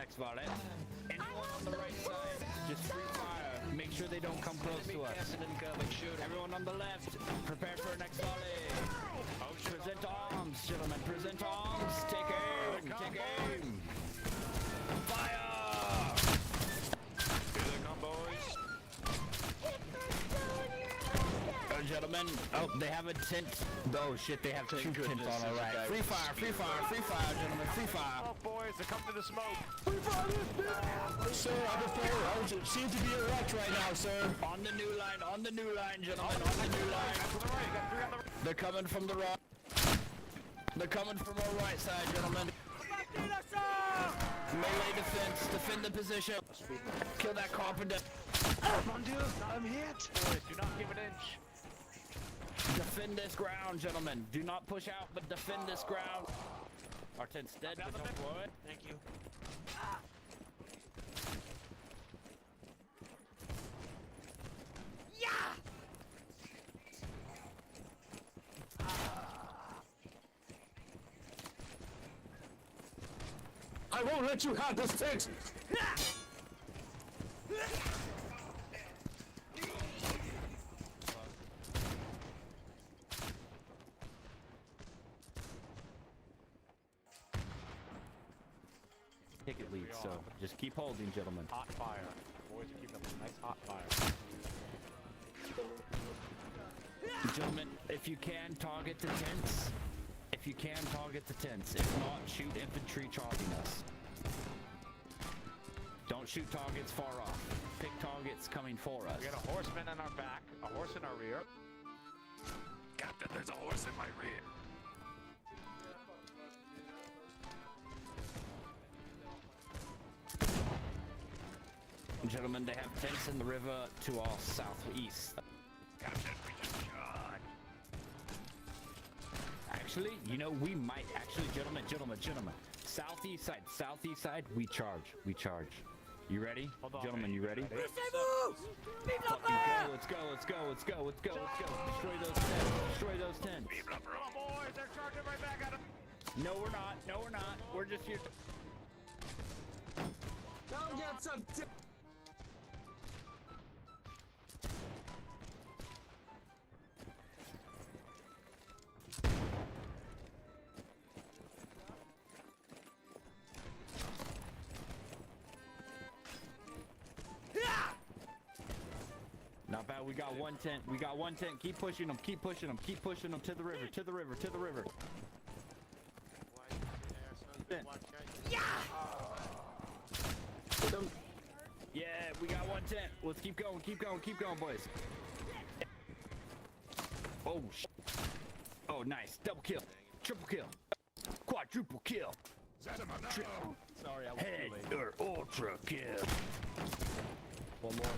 next volley. Anyone on the right side, just free fire. Make sure they don't come close to us. Everyone on the left, prepare for next volley. Present arms, gentlemen. Present arms. Take aim. Take aim. Fire! Here they come, boys. Gentlemen, oh, they have a tent. Oh shit, they have two tents on. All right, free fire, free fire, free fire, gentlemen, free fire. Oh, boys, they're coming to the smoke. Free fire this bitch! Sir, I seem to be erect right now, sir. On the new line, gentlemen, on the new line. They're coming from the right. They're coming from our right side, gentlemen. Melee defense, defend the position. Kill that carpenter. Come on, dude, I'm hit. Boys, do not give an inch. Defend this ground, gentlemen. Do not push out, but defend this ground. Our tent's dead, but don't blow it. Thank you. Yeah! I won't let you have this tent! Ticket lead, so just keep holding, gentlemen. Hot fire. Boys are keeping up a nice hot fire. Gentlemen, if you can, target the tents. If you can, target the tents. If not, shoot infantry charging us. Don't shoot targets far off. Pick targets coming for us. We got a horseman on our back, a horse in our rear. Captain, there's a horse in my rear. Gentlemen, they have tents in the river to our southeast. Captain, we just shot. Actually, you know, we might actually, gentlemen. Southeast side, we charge. You ready? Hold on, Gentlemen, man. you ready? Let's go! Let's go. Destroy those tents. Come on, boys, they're charging right back at us. No, we're not. We're just here. Don't get some Not bad. We got one tent. Keep pushing them to the river. Yeah, we got one tent. Let's keep going, boys. Oh, oh, nice. Double kill. Triple kill. Quadruple kill. Sorry, I was Head too late. or ultra kill. One more.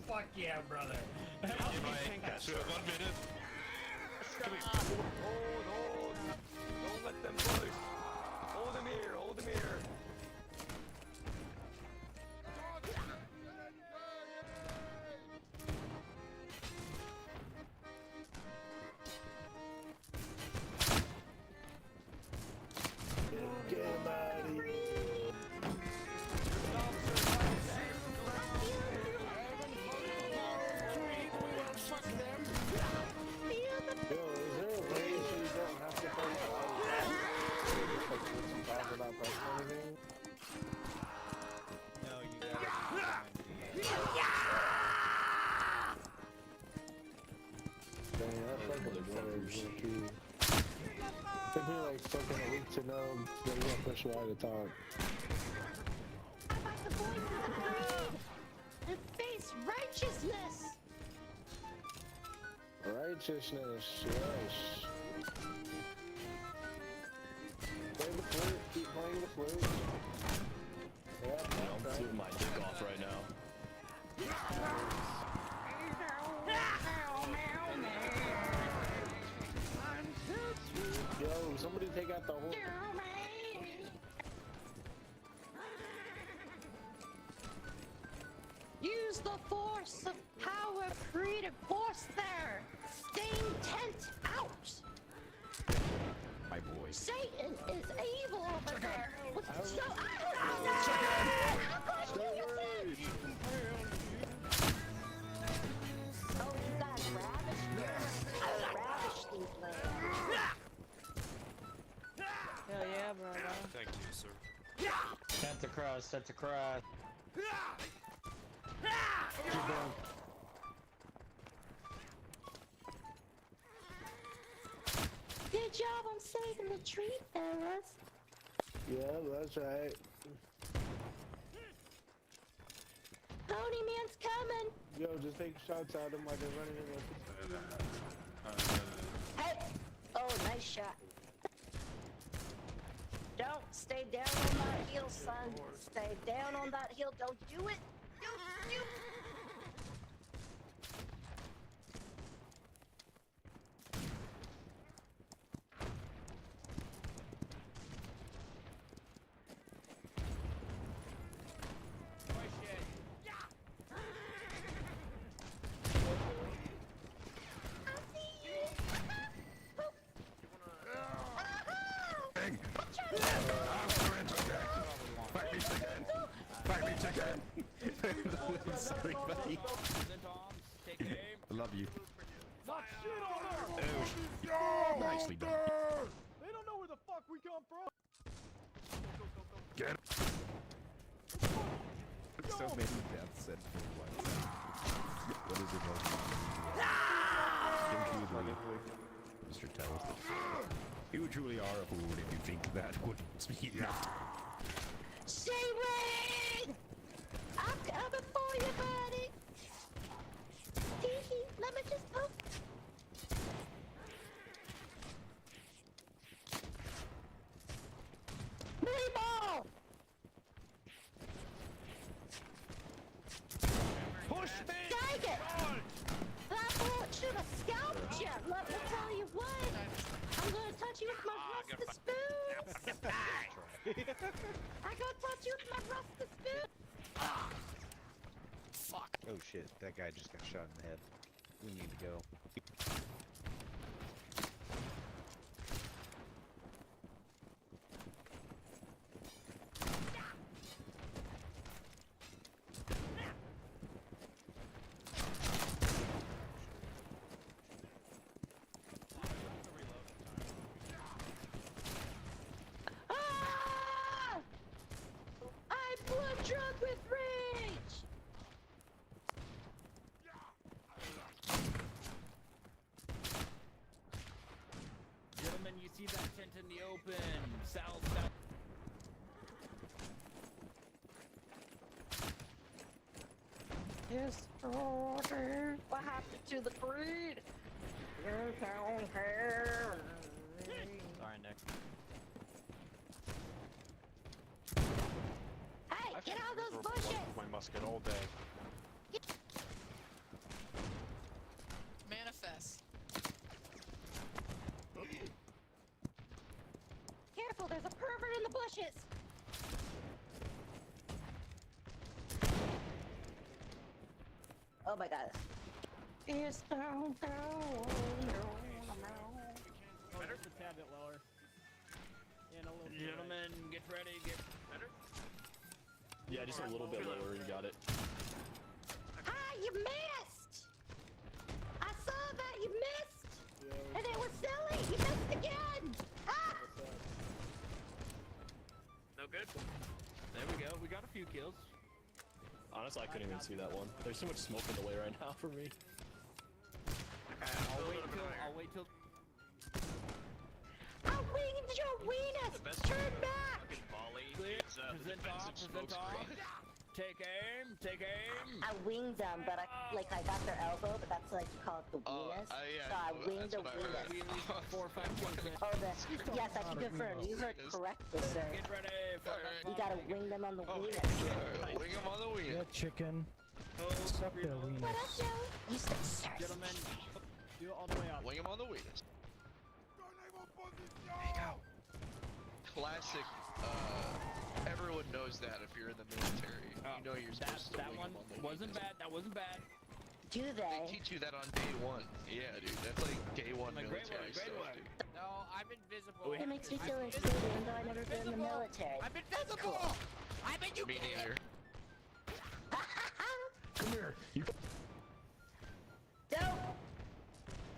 Fuck yeah, brother. Sir, 1 minute. Hold. Don't let them push. Hold him here. Get him out of here. Yo, is there a way so you don't have to press without pressing anything? No, you gotta. Dang, that's like a word, too. It'd be like fucking a week to know that you don't push Y to talk. About the voice of the brave and face righteousness. Righteousness, yes. Play the flirt, keep Luke. Yeah, I'm flipping my dick off right now. Yo, somebody take out the horse. Use the force of power, creative force there. Sting tent out. My boys. Satan is evil over there. So Oh, you guys ravished me. I ravished these lands. Hell yeah, brother. Thank you, sir. Sent across, sent across. Keep going. Good job on saving the tree, fellas. Yeah, that's right. Pony Man's coming. Yo, just take shots at him like they're running in with Hey! Oh, nice shot. Don't stay down on that hill, son. Stay down on that hill. Don't do it. Don't do Sorry, buddy. Take aim. I love you. Knock shit on her! Oh, nicely done. They don't know where the fuck we come from! Get him. So many deaths and what is it? Mr. Talented. You truly are a fool if you think that wouldn't be enough. Seaweed! I'm coming for you, buddy. Hee, let me just poke. Ball! Push me! Dang it! That bullet should have scalped you. Let me tell you what. I'm gonna touch you with my rusted spoon. I'm gonna touch you with my rusted spoon. Fuck. Oh shit, that guy just got shot in the head. We need to go. Ah! I'm blood drunk with rage. Gentlemen, you see that tent in the open. South. Yes, order. What happened to the breed? Sorry, Nick. Hey, get out of those bushes! My musket all day. Manifest. Careful, there's a pervert in the bushes! Oh my god. It's down, down, Just a tad bit lower. And a little bit Gentlemen, get ready. Get better. Yeah, just a little bit lower, you got it. Ah, you missed! I saw that, you missed! And it was silly! You missed again! Ah! No good. There we go. We got a few kills. Honestly, I couldn't even see that one. There's too much smoke in the way right now for me. I'll wait till. I winged your weenus! Turn back! Clear. Present arm. Take aim. Take aim. I winged them, but I got their elbow, but that's like you call it the weenus. yeah, So I winged that's a what I heard. weenus. 4 or 5 kills. Oh, yes, I can confirm. You heard correctly, sir. Get ready for gotta wing them on the Oh, wheels. sorry. Wing him on the wheel. Yeah, chicken. Suck their What wieners. up, Joe? You said sir. Gentlemen, do it all the way up. Wing him on the wheel. Classic. Everyone knows that if you're in the military. You know you're supposed to That wing one 'em on the wasn't wheel. bad. That wasn't bad. Do They they? teach you that on day one. Yeah, dude. That's like day one Like, great military work, great stuff, work. dude. No, I'm invisible. It makes me feel included, even though I never been in the military. I'm invisible. I bet you Me can't. neither. Come here. You. Don't!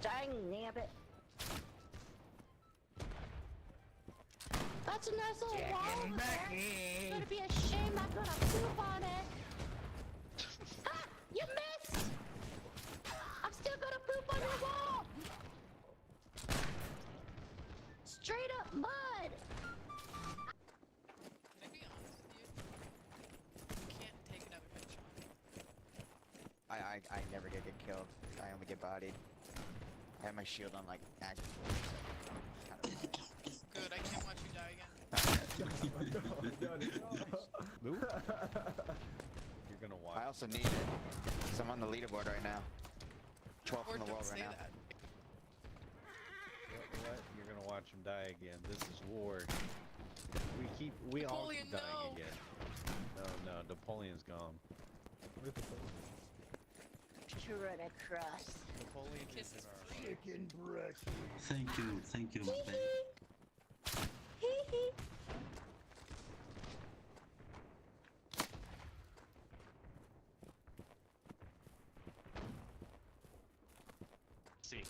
Dang nabbit. That's a nice little wall over there. It's gonna be a shame I'm gonna poop on it. Ah! You missed! I'm still gonna poop on your wall! Straight up mud! Can I be honest with you? You can't take another headshot. I never get killed. I only get bodied. I have my shield on like active. Good, I can't watch you die again. Luke? You're gonna watch. I also need it. Cause I'm on the leaderboard right now. 12th Or in the don't world say right now. that. What? You're gonna watch him die again. This is war. We all Napoleon, keep dying no. again. No, Napoleon's gone. To run across. Napoleon Kiss is in his our feet. Chicken breakfast. Thank you, my Hee baby. hee. Hee hee. See.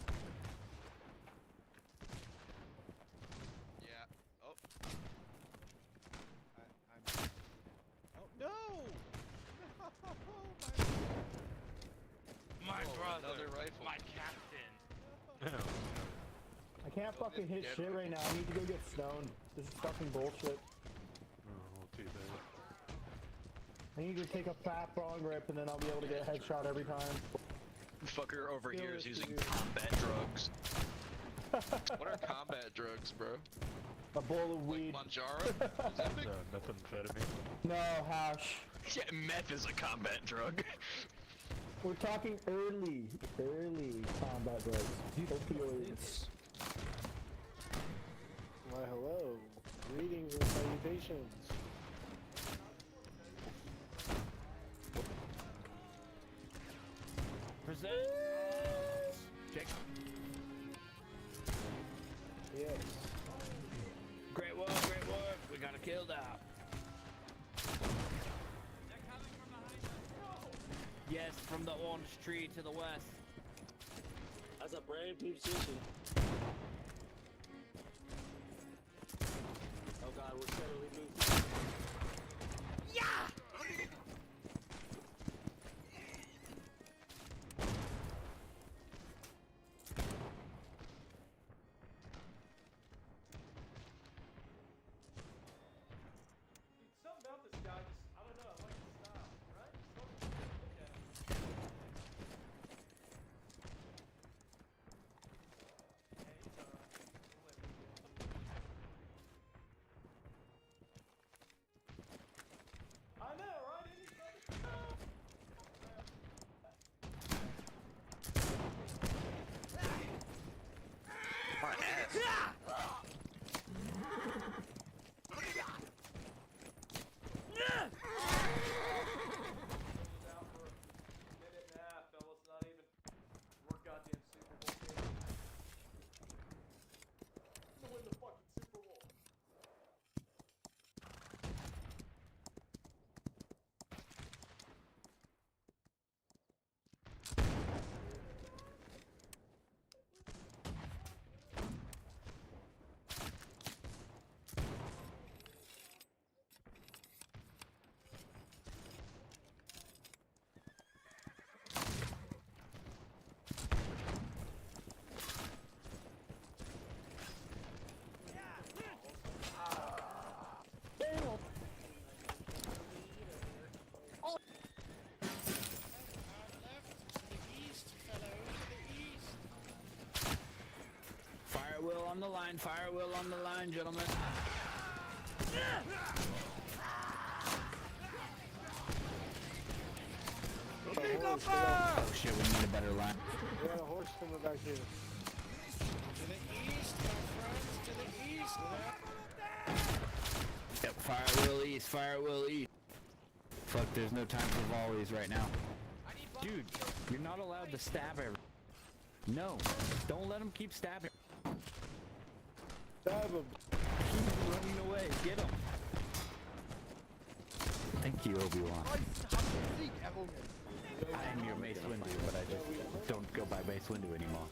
Yeah. Oh. Oh no! My brother. Another rifle. My captain. I can't fucking hit shit right now. I need to go get stoned. This is fucking bullshit. Oh, too bad. I need to take a fat bong rip and then I'll be able to get a headshot every time. Fucker over here is using Seriously. combat drugs. What are combat drugs, bro? A bowl of weed. Manjaro? Ozempic? Methamphetamine. No, hash. Yeah, meth is a combat drug. We're talking early combat drugs. Opioids. Why, hello. Greetings and salutations. Present. Check. Yes. Great work, great work. We got a kill now. Yes, from the orange tree to the west. That's a brave new position. Oh god, we're steadily moving. Something about this guy, I don't know, I like his style, right? Look at him. Yeah, he's alright. We'll let him go. I know, right? Isn't he fucking out for a minute and a half, fellas. Not even we're goddamn Super Bowl champions. To win the fucking Super Bowl. Fire wheel on the line, fire wheel on the line, gentlemen. Oh shit, we need a better line. We got a horse coming back here. To the east, my friends, to the east. Yep, fire will east. Fuck, there's no time for volleys right now. Dude, you're not allowed to stab everyone. No, don't let him keep stabbing. Stab him. Keep running away, get him. Thank you, Obi-Wan. I am your Mace Windu, but I just don't go by Mace Windu anymore.